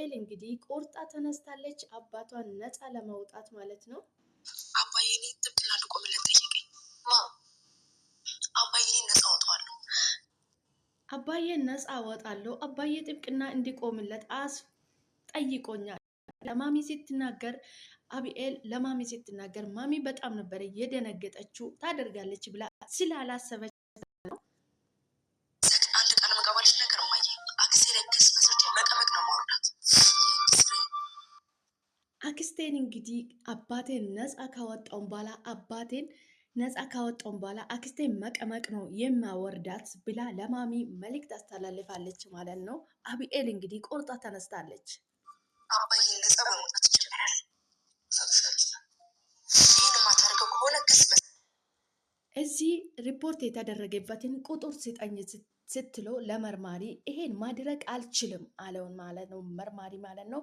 አቢኤል እንግዲህ ቆርጣ ተነስታለች አባቷን ነፃ ለማውጣት ማለት ነው። አባዬ እኔ ጥብቅና ልቆምለት ጠየቀኝ። አባዬ ነፃ አወጣዋለሁ። አባዬን ነፃ አወጣለሁ። አባዬ ጥብቅና እንዲቆምለት ጠይቆኛል። ለማሚ ስትናገር አቢኤል ለማሚ ስትናገር ማሚ በጣም ነበረ የደነገጠችው። ታደርጋለች ብላ ስላላሰበች አንድ ቃል መቀባልሽ ነገር ማየ አክሴ ለክስ መስርቼ መቀመቅ ነው ማውራት። አክስቴን እንግዲህ አባቴን ነፃ ካወጣውን በኋላ አክስቴን መቀመቅ ነው የሚያወርዳት ብላ ለማሚ መልእክት አስተላልፋለች ማለት ነው። አቢኤል እንግዲህ ቆርጣ ተነስታለች። አባዬን ነፃ በመውጣት ይችላል። ይህን የማታደርገው ከሆነ ክስ እዚህ ሪፖርት የተደረገበትን ቁጥር ስጠኝ ስትለው ለመርማሪ ይሄን ማድረግ አልችልም አለውን ማለት ነው። መርማሪ ማለት ነው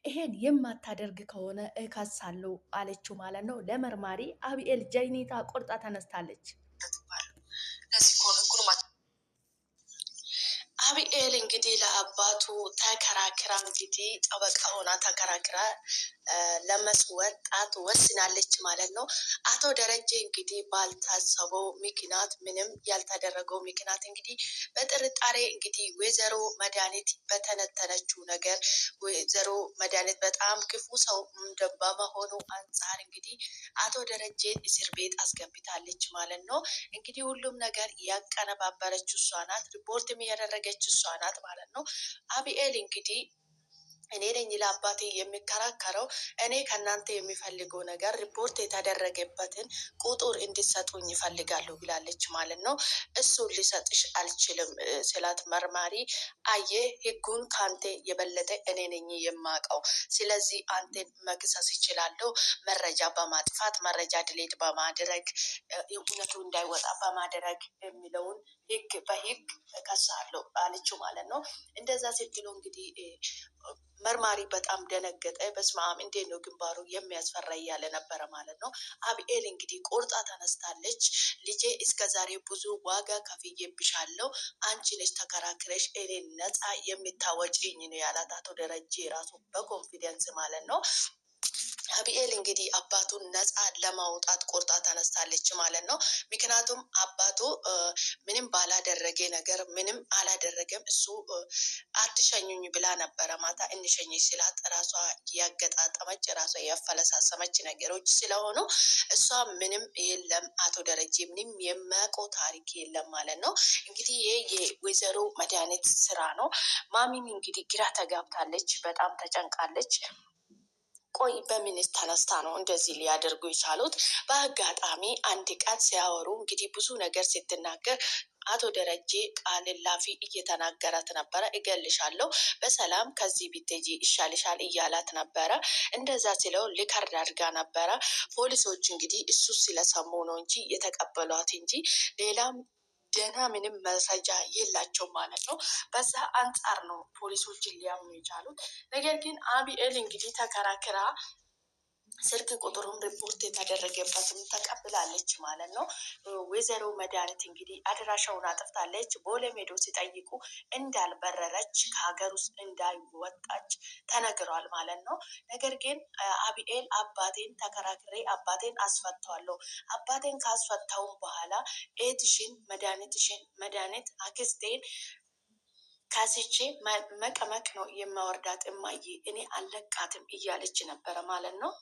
ይሄን የማታደርግ ከሆነ እከሳለሁ አለችው ማለት ነው። ለመርማሪ አቢኤል ጀይኒታ ቆርጣ ተነስታለች። አቢኤል እንግዲህ ለአባቱ ተከራክራ እንግዲህ ጠበቃ ሆና ተከራክራ ለመስወጣት ወስናለች ማለት ነው። አቶ ደረጀ እንግዲህ ባልታሰበው ምክንያት ምንም ያልተደረገው ምክንያት እንግዲህ በጥርጣሬ እንግዲህ ወይዘሮ መድኃኒት በተነተነችው ነገር ወይዘሮ መድኃኒት በጣም ክፉ ሰው በመሆኑ አንጻር እንግዲህ አቶ ደረጀን እስር ቤት አስገብታለች ማለት ነው። እንግዲህ ሁሉም ነገር ያቀነባበረችው እሷ ናት። ሪፖርትም ያደረገች እሷ ናት ማለት ነው። አቢኤል እንግዲህ እኔ ነኝ ለአባቴ የሚከራከረው፣ እኔ ከእናንተ የሚፈልገው ነገር ሪፖርት የተደረገበትን ቁጥር እንዲሰጡኝ ይፈልጋሉ ብላለች ማለት ነው። እሱን ሊሰጥሽ አልችልም ስላት መርማሪ አየ ህጉን ከአንተ የበለጠ እኔ ነኝ የማውቀው፣ ስለዚህ አንተን መክሰስ ይችላለሁ መረጃ በማጥፋት መረጃ ድሌት በማድረግ እውነቱ እንዳይወጣ በማድረግ የሚለውን ህግ በህግ እከሳለሁ አለችው ማለት ነው። እንደዛ ስትለው እንግዲህ መርማሪ በጣም ደነገጠ። በስመ አብ እንዴት ነው ግንባሩ የሚያስፈራ እያለ ነበረ ማለት ነው። አቢኤል እንግዲህ ቆርጣ ተነስታለች። ልጄ እስከዛሬ ብዙ ዋጋ ከፍዬብሻለሁ፣ አንቺ ነሽ ተከራክረሽ እኔን ነፃ የምታወጪኝ ነው ያላት አቶ ደረጀ ራሱ በኮንፊደንስ ማለት ነው። አቢኤል እንግዲህ አባቱን ነፃ ለማውጣት ቆርጣ ተነስታለች ማለት ነው። ምክንያቱም አባቱ ምንም ባላደረገ ነገር ምንም አላደረገም። እሱ አትሸኙኝ ብላ ነበረ ማታ እንሸኝሽ ስላት ራሷ ያገጣጠመች ራሷ ያፈለሳሰመች ነገሮች ስለሆኑ እሷ ምንም የለም አቶ ደረጀ ምንም የሚያውቀው ታሪክ የለም ማለት ነው። እንግዲህ ይሄ የወይዘሮ መድኃኒት ስራ ነው። ማሚም እንግዲህ ግራ ተጋብታለች፣ በጣም ተጨንቃለች። ቆይ በምንስ ተነስታ ነው እንደዚህ ሊያደርጉ የቻሉት? በአጋጣሚ አንድ ቀን ሲያወሩ እንግዲህ ብዙ ነገር ስትናገር አቶ ደረጀ ቃል ላፊ እየተናገራት ነበረ። እገልሻለሁ፣ በሰላም ከዚህ ብትሄጂ ይሻልሻል እያላት ነበረ። እንደዛ ሲለው ሊከርድ አድርጋ ነበረ። ፖሊሶች እንግዲህ እሱ ስለሰሙ ነው እንጂ የተቀበሏት እንጂ ሌላም ደህና ምንም መረጃ የላቸው ማለት ነው። በዛ አንጻር ነው ፖሊሶችን ሊያምኑ የቻሉት። ነገር ግን አቢኤል እንግዲህ ተከራክራ ስልክ ቁጥሩን ሪፖርት የተደረገበትም ተቀብላለች ማለት ነው። ወይዘሮ መድኃኒት እንግዲህ አድራሻውን አጥፍታለች። ቦሌ ሜዶ ሲጠይቁ እንዳልበረረች ከሀገር ውስጥ እንዳይወጣች ተነግሯል ማለት ነው። ነገር ግን አቢኤል አባቴን ተከራክሬ አባቴን አስፈታዋለሁ፣ አባቴን ካስፈታውን በኋላ ኤትሽን መድኃኒት አክስቴን ካስቼ መቀመቅ ነው የማወርዳት እማዬ፣ እኔ አለቃትም እያለች ነበረ ማለት ነው።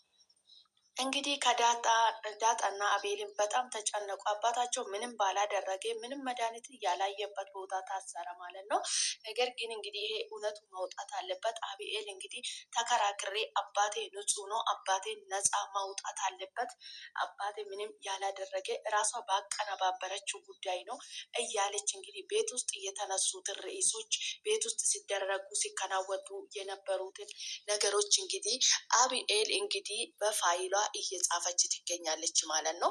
እንግዲህ ከዳጣና አቤልን በጣም ተጨነቁ። አባታቸው ምንም ባላደረገ ምንም መድኃኒት ያላየበት ቦታ ታሰረ ማለት ነው። ነገር ግን እንግዲህ ይሄ እውነቱ መውጣት አለበት። አቢኤል እንግዲህ ተከራክሬ አባቴ ንጹህ ነው፣ አባቴ ነፃ ማውጣት አለበት፣ አባቴ ምንም ያላደረገ ራሷ ባቀነባበረችው ጉዳይ ነው እያለች እንግዲህ ቤት ውስጥ የተነሱትን ርዕሶች ቤት ውስጥ ሲደረጉ ሲከናወኑ የነበሩትን ነገሮች እንግዲህ አቢኤል እንግዲህ በፋይሏ እየጻፈች ትገኛለች ማለት ነው።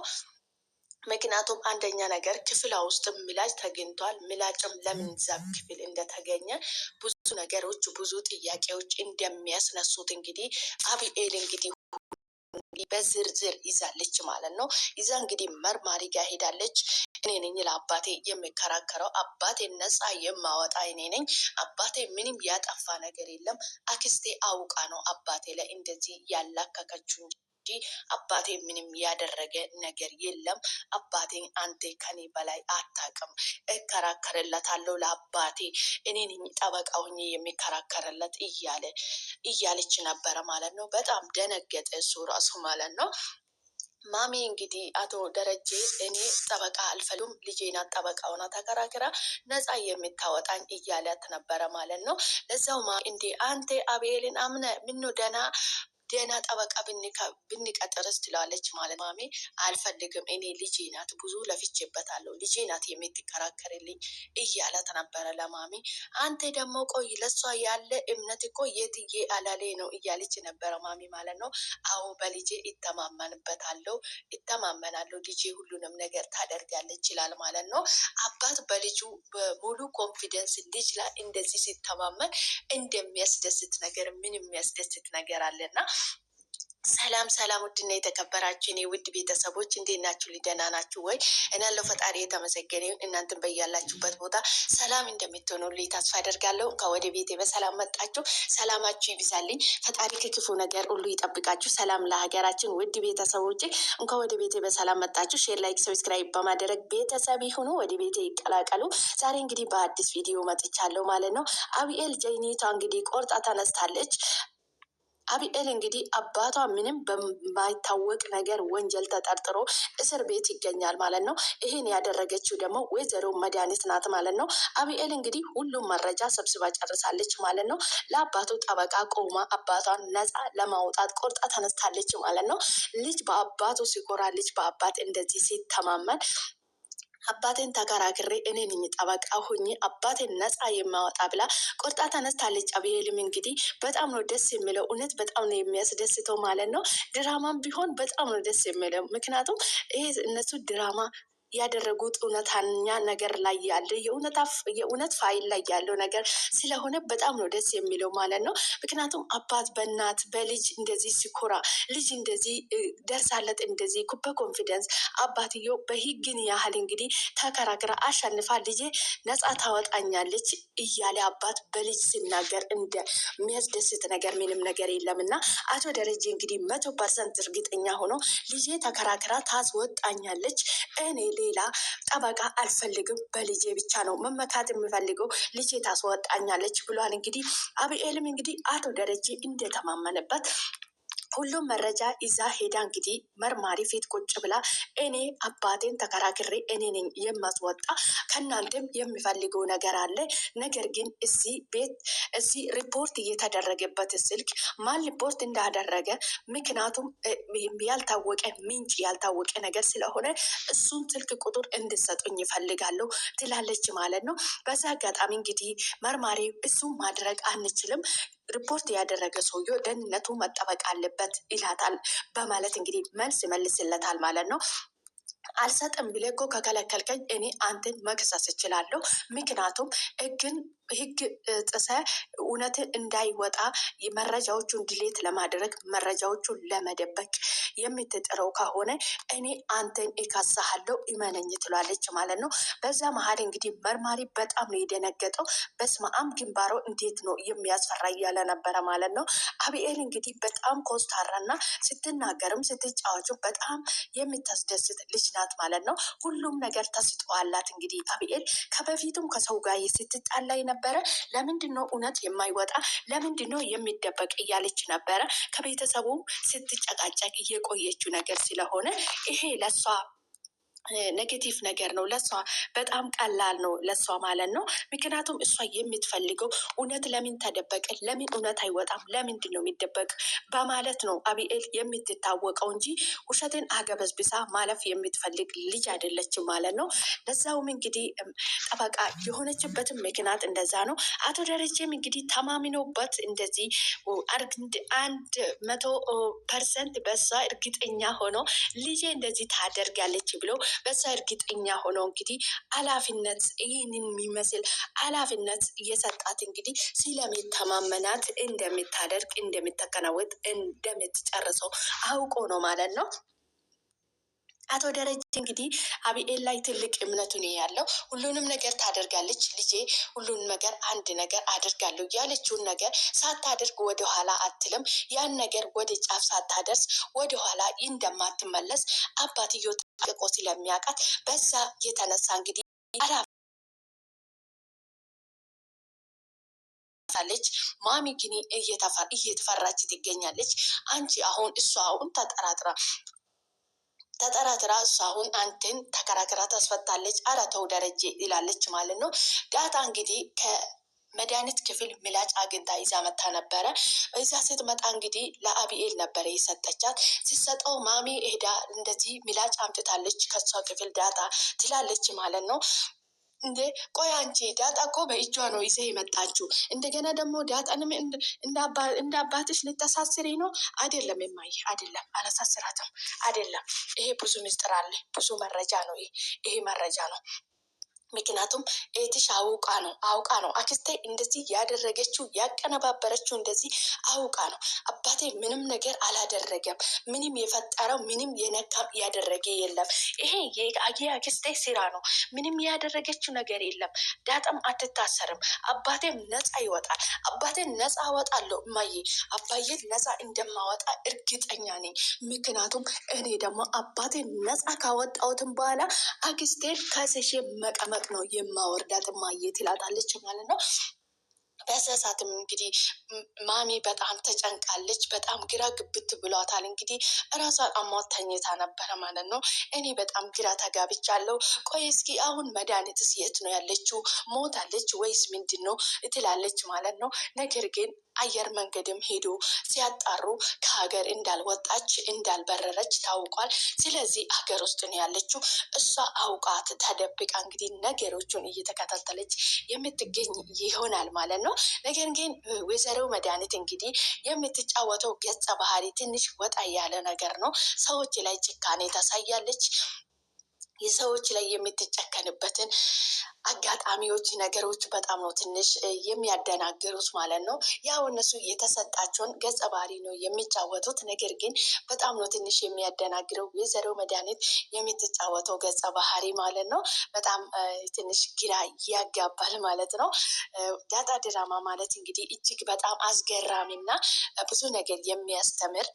ምክንያቱም አንደኛ ነገር ክፍሏ ውስጥ ምላጭ ተገኝቷል። ምላጭም ለምን እዛ ክፍል እንደተገኘ ብዙ ነገሮች ብዙ ጥያቄዎች እንደሚያስነሱት እንግዲህ አቢኤል እንግዲህ በዝርዝር ይዛለች ማለት ነው። ይዛ እንግዲህ መርማሪ ጋር ሄዳለች። እኔ ነኝ ለአባቴ የሚከራከረው፣ አባቴ ነፃ የማወጣ እኔ ነኝ። አባቴ ምንም ያጠፋ ነገር የለም። አክስቴ አውቃ ነው አባቴ ላይ እንደዚህ ያላከከችው እንጂ አባቴ ምንም ያደረገ ነገር የለም። አባቴን አንተ ከኔ በላይ አታውቅም። እከራከርለታለሁ ለአባቴ፣ እኔ ነኝ ጠበቃ ሆኜ የሚከራከርለት እያለች ነበረ ማለት ነው። በጣም ደነገጠ እሱ ራሱ ማለት ነው። ማሚ እንግዲህ አቶ ደረጀ እኔ ጠበቃ አልፈልም፣ ልጄ ናት ጠበቃ ሆና ተከራክራ ነፃ የምታወጣኝ እያለት ነበረ ማለት ነው። ለዛው እንዴ አንተ አቤልን አምነ ምኖ ደና ጠበቃ ብንቀጥርስ ትላለች ማለት ማሚ። አልፈልግም፣ እኔ ልጄ ናት፣ ብዙ ለፍቼበታለሁ፣ ልጄ ናት የምትከራከርልኝ እያለት ነበረ ለማሚ። አንተ ደግሞ ቆይ ለሷ ያለ እምነት እኮ የትዬ አላሌ ነው እያለች ነበረ ማሚ ማለት ነው። አዎ በልጄ እተማመናለሁ፣ ልጄ ሁሉንም ነገር ታደርጋለች ይችላል ማለት ነው። አባት በልጁ በሙሉ ኮንፊደንስ ልጅ ላይ እንደዚህ ሲተማመን እንደሚያስደስት ነገር ምን የሚያስደስት ነገር አለና። ሰላም ሰላም፣ ውድና የተከበራችሁ እኔ ውድ ቤተሰቦች እንዴት ናችሁ? ደህና ናችሁ ወይ? እናለው ፈጣሪ የተመሰገነ ይሁን። እናንተም በያላችሁበት ቦታ ሰላም እንደምትሆኑልኝ ተስፋ አደርጋለሁ። ከወደ ቤቴ በሰላም መጣችሁ። ሰላማችሁ ይብዛልኝ። ፈጣሪ ከክፉ ነገር ሁሉ ይጠብቃችሁ። ሰላም ለሀገራችን። ውድ ቤተሰቦች እንኳን ወደ ቤቴ በሰላም መጣችሁ። ሼር፣ ላይክ፣ ሰብስክራይብ በማድረግ ቤተሰብ ይሁኑ፣ ወደ ቤቴ ይቀላቀሉ። ዛሬ እንግዲህ በአዲስ ቪዲዮ መጥቻለሁ ማለት ነው። አቢኤል ጀይኔቷ እንግዲህ ቆርጣ ተነስታለች። አቢኤል እንግዲህ አባቷ ምንም በማይታወቅ ነገር ወንጀል ተጠርጥሮ እስር ቤት ይገኛል ማለት ነው። ይህን ያደረገችው ደግሞ ወይዘሮ መድኃኒት ናት ማለት ነው። አቢኤል እንግዲህ ሁሉም መረጃ ሰብስባ ጨርሳለች ማለት ነው። ለአባቱ ጠበቃ ቆማ አባቷን ነፃ ለማውጣት ቆርጣ ተነስታለች ማለት ነው። ልጅ በአባቱ ሲኮራ፣ ልጅ በአባት እንደዚህ ሲተማመን አባቴን ተከራክሬ እኔ ነኝ ጠበቃ ሆኜ አባቴን ነፃ የማወጣ ብላ ቆርጣ ተነስታለች። አቢኤልም እንግዲህ በጣም ነው ደስ የሚለው፣ እውነት በጣም ነው የሚያስደስተው ማለት ነው። ድራማም ቢሆን በጣም ነው ደስ የሚለው፣ ምክንያቱም ይሄ እነሱ ድራማ ያደረጉት እውነተኛ ነገር ላይ ያለ የእውነት ፋይል ላይ ያለው ነገር ስለሆነ በጣም ነው ደስ የሚለው ማለት ነው። ምክንያቱም አባት በእናት በልጅ እንደዚህ ሲኮራ፣ ልጅ እንደዚህ ደርሳለት እንደዚህ በኮንፊደንስ አባትየው በህግን ያህል እንግዲህ ተከራክራ አሸንፋ ልጄ ነፃ ታወጣኛለች እያለ አባት በልጅ ሲናገር እንደሚያስደስት ነገር ምንም ነገር የለም እና አቶ ደረጀ እንግዲህ 100% እርግጠኛ ሆኖ ልጄ ተከራክራ ታስወጣኛለች፣ እኔ ሌላ ጠበቃ አልፈልግም፣ በልጄ ብቻ ነው መመካት የምፈልገው፣ ልጄ ታስወጣኛለች ብሏል። እንግዲህ አቢኤልም እንግዲህ አቶ ደረጀ እንደተማመነበት ሁሉም መረጃ ይዛ ሄዳ እንግዲህ መርማሪ ፊት ቁጭ ብላ እኔ አባቴን ተከራክሬ እኔ ነኝ የማስወጣ፣ ከእናንተም የሚፈልገው ነገር አለ፣ ነገር ግን እዚህ ሪፖርት እየተደረገበት ስልክ ማን ሪፖርት እንዳደረገ ምክንያቱም ያልታወቀ ምንጭ ያልታወቀ ነገር ስለሆነ እሱን ስልክ ቁጥር እንድሰጡኝ ይፈልጋለሁ ትላለች ማለት ነው። በዛ አጋጣሚ እንግዲህ መርማሪ እሱን ማድረግ አንችልም፣ ሪፖርት ያደረገ ሰውዬው ደህንነቱ መጠበቅ አለበት ይላታል በማለት እንግዲህ መልስ ይመልስለታል ማለት ነው። አልሰጥም ብለህ እኮ ከከለከልከኝ እኔ አንተን መክሰስ እችላለሁ፣ ምክንያቱም ህግ ጥሰ እውነት እንዳይወጣ መረጃዎቹን ድሌት ለማድረግ መረጃዎቹን ለመደበቅ የምትጥረው ከሆነ እኔ አንተን እከሳሃለሁ እመነኝ ትላለች ማለት ነው። በዛ መሀል እንግዲህ መርማሪ በጣም ነው የደነገጠው። በስመ አብ ግንባሮ እንዴት ነው የሚያስፈራ እያለ ነበረ ማለት ነው። አቢኤል እንግዲህ በጣም ኮስታራና ስትናገርም ስትጫወችም በጣም የምታስደስት ልጅ ናት ማለት ነው። ሁሉም ነገር ተስጠዋላት። እንግዲህ አቢኤል ከበፊቱም ከሰው ጋር ስትጣላ ነበረ። ለምንድን ነው እውነት የማይወጣ ለምንድን ነው የሚደበቅ እያለች ነበረ። ከቤተሰቡ ስትጨቃጨቅ እየቆየችው ነገር ስለሆነ ይሄ ለሷ ኔጌቲቭ ነገር ነው፣ ለሷ በጣም ቀላል ነው ለሷ ማለት ነው። ምክንያቱም እሷ የምትፈልገው እውነት ለምን ተደበቀ፣ ለምን እውነት አይወጣም፣ ለምንድን ነው የሚደበቅ በማለት ነው አቢኤል የምትታወቀው እንጂ ውሸትን አገበዝብሳ ማለፍ የምትፈልግ ልጅ አይደለችም ማለት ነው። ለዛውም እንግዲህ ጠበቃ የሆነችበትም ምክንያት እንደዛ ነው። አቶ ደረጀም እንግዲህ ተማምኖበት እንደዚህ 100% በሷ እርግጠኛ ሆኖ ልጄ እንደዚህ ታደርጋለች ብሎ በዛ እርግጠኛ ሆኖ እንግዲህ ኃላፊነት ይህንን የሚመስል ኃላፊነት እየሰጣት እንግዲህ ስለሚተማመናት እንደምታደርግ እንደምታከናውጥ እንደምትጨርሰው አውቆ ነው ማለት ነው። አቶ ደረጀ እንግዲህ አቢኤል ላይ ትልቅ እምነቱ ነው ያለው። ሁሉንም ነገር ታደርጋለች ልጄ፣ ሁሉንም ነገር አንድ ነገር አድርጋለሁ ያለችውን ነገር ሳታደርግ ወደኋላ አትልም። ያን ነገር ወደ ጫፍ ሳታደርስ ወደኋላ እንደማትመለስ አባትየው ጠንቅቆ ስለሚያውቃት በዛ የተነሳ እንግዲህ ልጅ ማሚ ግን እየተፈራች ትገኛለች። አንቺ አሁን እሷ አሁን ተጠራጥራ እሷ አሁን አንተን ተከራክራ ታስፈታለች። ኧረ ተው ደረጀ ይላለች ማለት ነው። ዳጣ እንግዲህ ከመድኃኒት ክፍል ምላጭ አግኝታ ይዛ መታ ነበረ። በዛ ስትመጣ እንግዲህ ለአቢኤል ነበረ የሰጠቻት። ሲሰጠው ማሚ ሄዳ እንደዚህ ምላጭ አምጥታለች ከሷ ክፍል ዳጣ ትላለች ማለት ነው። እንዴ ቆይ አንቺ ዳጣ እኮ በእጇ ነው ይዘ የመጣችው። እንደገና ደግሞ ዳጣንም እንደ አባትሽ ልታሳስሪ ነው? አይደለም የማየ አይደለም፣ አላሳስራትም። አይደለም፣ ይሄ ብዙ ምስጢር አለ፣ ብዙ መረጃ ነው። ይሄ መረጃ ነው። ምክንያቱም ኤትሽ አውቃ ነው አክስቴ እንደዚህ ያደረገችው ያቀነባበረችው እንደዚህ አውቃ ነው። አባቴ ምንም ነገር አላደረገም። ምንም የፈጠረው ምንም የነካም ያደረገ የለም። ይሄ የአክስቴ ስራ ነው። ምንም ያደረገችው ነገር የለም። ዳጣም አትታሰርም። አባቴም ነፃ ይወጣል። አባቴን ነፃ አወጣለሁ እማዬ፣ አባዬን ነፃ እንደማወጣ እርግጠኛ ነኝ። ምክንያቱም እኔ ደግሞ አባቴን ነፃ ካወጣሁትም በኋላ አክስቴን ከስሼ መቀመጥ ነው የማወርዳት እማዬ ትላታለች ማለት ነው። በሰሳትም እንግዲህ ማሚ በጣም ተጨንቃለች። በጣም ግራ ግብት ብሏታል። እንግዲህ እራሷን አሟት ተኝታ ነበረ ማለት ነው። እኔ በጣም ግራ ተጋብቻለሁ። ቆይ እስኪ አሁን መድኃኒትስ የት ነው ያለችው? ሞታለች ወይስ ምንድን ነው ትላለች ማለት ነው። ነገር ግን አየር መንገድም ሄዶ ሲያጣሩ ከሀገር እንዳልወጣች እንዳልበረረች ታውቋል። ስለዚህ ሀገር ውስጥ ነው ያለችው። እሷ አውቃት ተደብቃ እንግዲህ ነገሮቹን እየተከታተለች የምትገኝ ይሆናል ማለት ነው። ነገር ግን ወይዘሮ መድኃኒት እንግዲህ የምትጫወተው ገጸ ባህሪ ትንሽ ወጣ ያለ ነገር ነው። ሰዎች ላይ ጭካኔ ታሳያለች። የሰዎች ላይ የምትጨከንበትን አጋጣሚዎች ነገሮች በጣም ነው ትንሽ የሚያደናግሩት ማለት ነው። ያው እነሱ የተሰጣቸውን ገጸ ባህሪ ነው የሚጫወቱት። ነገር ግን በጣም ነው ትንሽ የሚያደናግረው ወይዘሮ መድኃኒት የምትጫወተው ገጸ ባህሪ ማለት ነው። በጣም ትንሽ ግራ ያጋባል ማለት ነው። ዳጣ ድራማ ማለት እንግዲህ እጅግ በጣም አስገራሚና ብዙ ነገር የሚያስተምር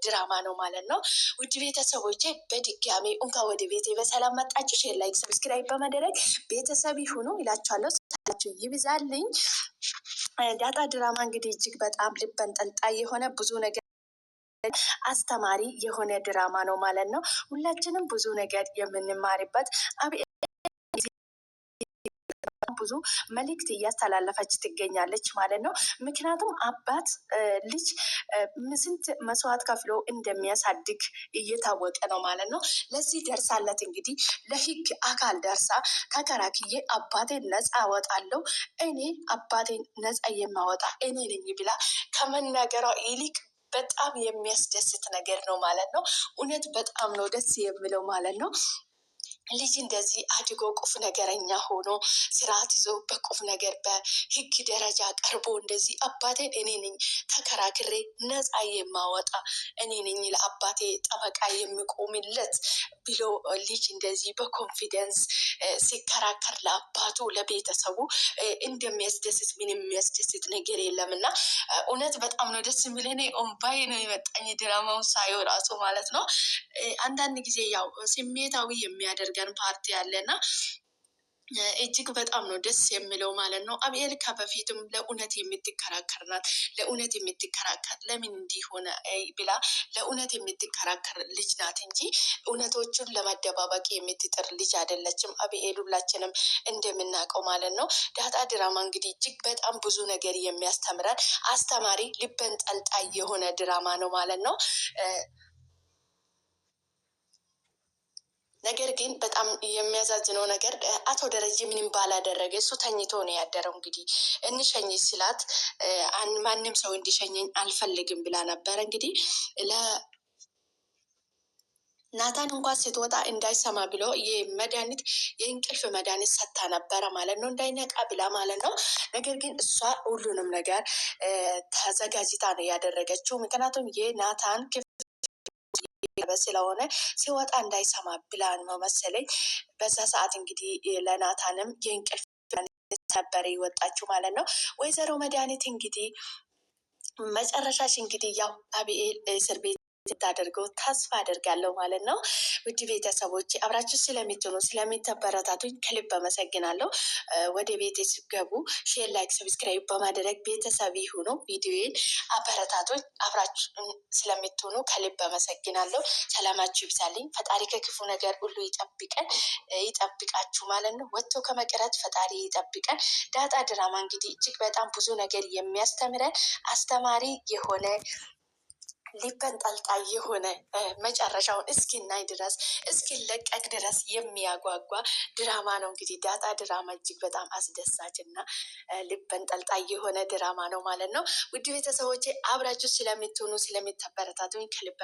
ድራማ ነው ማለት ነው። ውድ ቤተሰቦቼ በድጋሚ እንኳን ወደ ቤቴ በሰላም መጣችሁ። ሼር፣ ላይክ፣ ሰብስክራይብ በማድረግ ቤተሰብ ይሁኑ ይላችኋለሁ። ሰላማችሁ ይብዛልኝ። ዳጣ ድራማ እንግዲህ እጅግ በጣም ልብ አንጠልጣይ የሆነ ብዙ ነገር አስተማሪ የሆነ ድራማ ነው ማለት ነው። ሁላችንም ብዙ ነገር የምንማርበት ብዙ መልእክት እያስተላለፈች ትገኛለች ማለት ነው። ምክንያቱም አባት ልጅ ስንት መስዋዕት ከፍሎ እንደሚያሳድግ እየታወቀ ነው ማለት ነው። ለዚህ ደርሳለት እንግዲህ ለህግ አካል ደርሳ ተከራክዬ አባቴን ነፃ አወጣለሁ፣ እኔ አባቴን ነፃ የማወጣ እኔ ነኝ ብላ ከመናገሯ ይልቅ በጣም የሚያስደስት ነገር ነው ማለት ነው። እውነት በጣም ነው ደስ የሚለው ማለት ነው። ልጅ እንደዚህ አድጎ ቁፍ ነገረኛ ሆኖ ስርዓት ይዞ በቁፍ ነገር በህግ ደረጃ ቀርቦ እንደዚህ አባቴን እኔ ነኝ ተከራክሬ ነፃ የማወጣ እኔ ነኝ ለአባቴ ጠበቃ የሚቆምለት ብሎ ልጅ እንደዚህ በኮንፊደንስ ሲከራከር ለአባቱ ለቤተሰቡ እንደሚያስደስት ምን የሚያስደስት ነገር የለም እና እውነት በጣም ነው ደስ የሚል። እኔ ኦምባዬ ነው የመጣኝ ድራማውን ሳየው ራሱ ማለት ነው። አንዳንድ ጊዜ ያው ስሜታዊ የሚያደርገን ፓርቲ አለና እጅግ በጣም ነው ደስ የሚለው ማለት ነው። አቢኤል ከበፊትም ለእውነት የምትከራከር ናት። ለእውነት የምትከራከር ለምን እንዲሆነ ብላ ለእውነት የምትከራከር ልጅ ናት እንጂ እውነቶቹን ለመደባበቅ የምትጥር ልጅ አይደለችም። አቢኤል ሁላችንም እንደምናውቀው ማለት ነው። ዳጣ ድራማ እንግዲህ እጅግ በጣም ብዙ ነገር የሚያስተምረን አስተማሪ ልብ አንጠልጣይ የሆነ ድራማ ነው ማለት ነው። ነገር ግን በጣም የሚያሳዝነው ነገር አቶ ደረጀ ምንም ባላደረገ እሱ ተኝቶ ነው ያደረው። እንግዲህ እንሸኝ ስላት ማንም ሰው እንዲሸኘኝ አልፈልግም ብላ ነበረ። እንግዲህ ናታን እንኳን ስትወጣ እንዳይሰማ ብሎ የመድኃኒት የእንቅልፍ መድኃኒት ሰታ ነበረ ማለት ነው፣ እንዳይነቃ ብላ ማለት ነው። ነገር ግን እሷ ሁሉንም ነገር ተዘጋጅታ ነው ያደረገችው። ምክንያቱም የናታን ስለሆነ ሲወጣ እንዳይሰማ ብላ ነው መሰለኝ። በዛ ሰዓት እንግዲህ ለናታንም የእንቅልፍ ነበር ይወጣችው ማለት ነው። ወይዘሮ መድኃኒት እንግዲህ መጨረሻሽ እንግዲህ ያው አቢኤል እስር ቤት ታደርገው ተስፋ አደርጋለሁ ማለት ነው። ውድ ቤተሰቦች አብራችሁ ስለሚትሆኑ ስለሚተበረታቱኝ ከልብ አመሰግናለሁ። ወደ ቤት ሲገቡ ሼር፣ ላይክ፣ ሰብስክራይብ በማድረግ ቤተሰብ ይሁኑ። ቪዲዮን አበረታቱኝ። አብራችሁ ስለሚትሆኑ ከልብ አመሰግናለሁ። ሰላማችሁ ይብዛልኝ። ፈጣሪ ከክፉ ነገር ሁሉ ይጠብቃችሁ ማለት ነው። ወጥቶ ከመቅረት ፈጣሪ ይጠብቀን። ዳጣ ድራማ እንግዲህ እጅግ በጣም ብዙ ነገር የሚያስተምረን አስተማሪ የሆነ ሊበንጠልጣይ የሆነ መጨረሻውን እስኪናይ ድረስ እስኪለቀቅ ድረስ የሚያጓጓ ድራማ ነው። እንግዲህ ዳጣ ድራማ እጅግ በጣም አስደሳች እና ሊበንጠልጣይ የሆነ ድራማ ነው ማለት ነው። ውድ ቤተሰቦቼ አብራችሁ ስለምትሆኑ ስለምታበረታቱኝ ከልብ